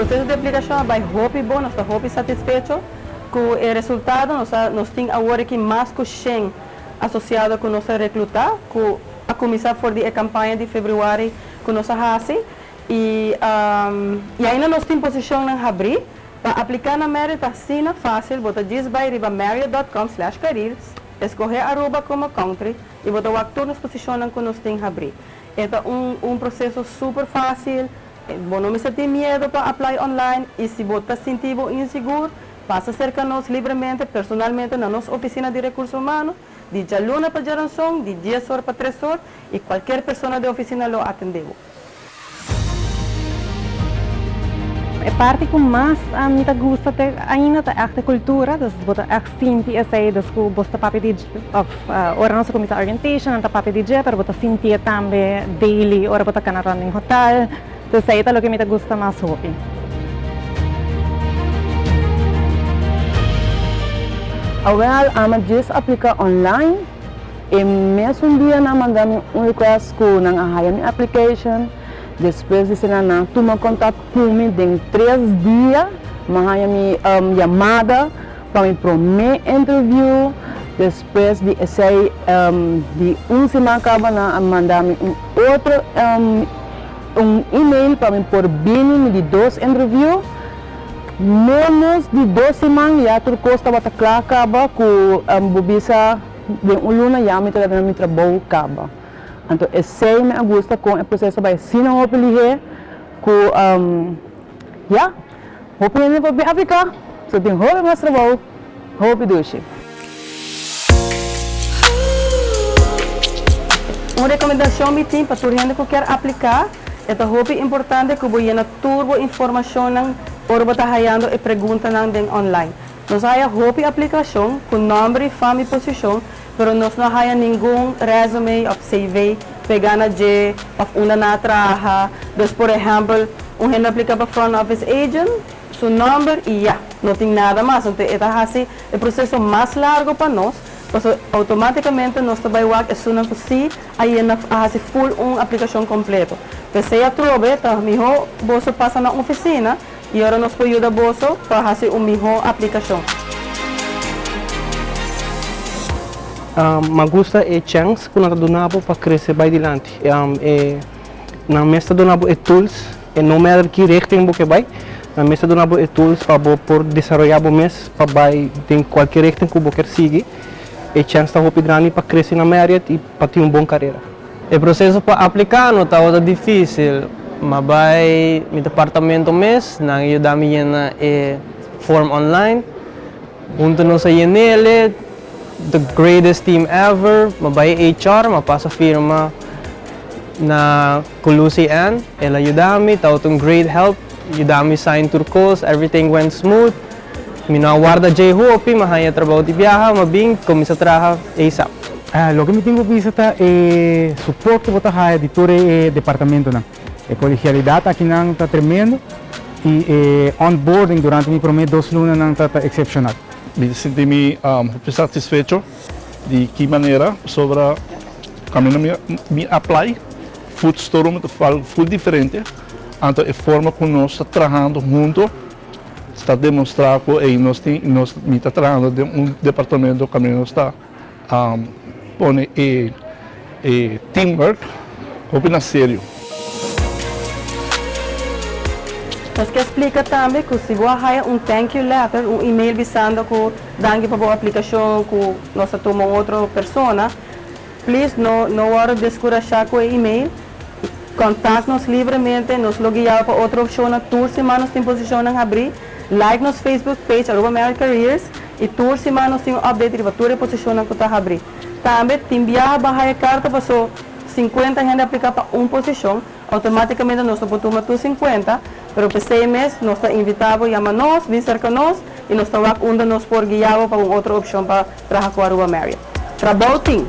processo de aplicação vai hopi bom, nós estamos hopi satisfeito com o resultado, nós temos agora que mais que 100 associado com nossa recruta, com a começar por a campanha de fevereiro com nossa raça e ainda nós temos posição na abrir para aplicar na Marriott assim fácil, bota diz by marriott.com/careers, escolher Aruba como country e bota o ator nos posiciona com nós temos abrir. É processo super fácil. Bom, não me sente medo para apply online e se você está sentindo inseguro, passa cerca de nós livremente, personalmente, na nossa oficina de recursos humanos, de luna para geração, de 10 horas para 3 horas e qualquer pessoa da oficina lo atendeu. A parte que mais me gusta ainda é a cultura, das bota é sentir essa das que você papi de ora nossa comissão orientation, anta papi de para bota sentir também daily, ora bota canal em hotel. Então, isso é o que me gusta mais hopi. Well, ama just aplicar online. E mesmo dia na mandar request com na minha application. Depois de na toma contato comigo em 3 dias, mandar minha chamada para o meu interview. Depois de essa de semana acaba na mandar outro e-mail para mim por bem de 2 interviews. Menos de 2 semanas já tudo custa bata claro acaba com bobisa de luna já me trabalho acaba. Então esse me gusta com o processo vai sina hope com já hope nem vou aplicar. So tem hope mais trabalho hope doce. Uma recomendação me tem para todo mundo que quer aplicar. É muito importante que você turbo informação por você hayando e pergunta online. Nós temos uma aplicação com nome, fama e posição, mas nós não temos nenhum resume ou CV pegando de uma trabalha. Então, por exemplo, gente aplica para front office agent, seu nome e já, não tem nada mais. Então, é o processo mais largo para nós. Porque automaticamente nós trabalhamos é assim, aí nós fazemos full uma aplicação completa. Se a trove, então melhor você passa na oficina e agora nós podemos ajudar você para fazer uma melhor aplicação. Me gusta a chance que nós donamos para crescer mais adiante. Na mesa donamos tools, não matter que richting você vai, na mesa donamos tools para por desenvolver o mês para em qualquer richting que você quer seguir. A chance está muito grande para crescer na Marriott e para ter uma boa carreira. O processo para aplicar não está difícil, mas vai no departamento mês, não ajuda a llenar form online, junto nos a llenar the greatest team ever, mas vai HR, mas passa firma na Colusi Ann, ela ajuda a mim, está great help, ajuda a mim sign turcos, everything went smooth. Minawarda J Hopi, mahanya trabalho de viaja, mabing começa a trabalhar ASAP. Lo que me tengo que visitar é suporte que botar a editora e departamento na. A colegialidade aqui não está tremendo e onboarding durante meu primeiro 2 lunas não está excepcional. Me senti satisfeito de que maneira sobre caminho me apply food store muito full diferente, então a forma como nós estamos trabalhando junto está demonstrado que nós estamos trabalhando em departamento que nós está põe teamwork na sério. Nós que explica também que se você tem thank you letter, e-mail avisando que danke para a aplicação que nós tomamos outra pessoa, please não hora descurajar com o e-mail, contacte-nos livremente, nos logueamos para outra opção, todas semanas tem posição em abrir. Like nos Facebook page, Marriott Careers, e todas semanas tem update de toda posição que está abrindo. Também, te enviar a carta para 50 gente aplicar para uma posição, automaticamente nós podemos tomar 50, mas para 6 meses nós estamos invitados a chamar nós, vir cerca de nós, e nós estamos onde nós por guiar para uma outra opção para trabalhar com a Marriott. Trabalho tem.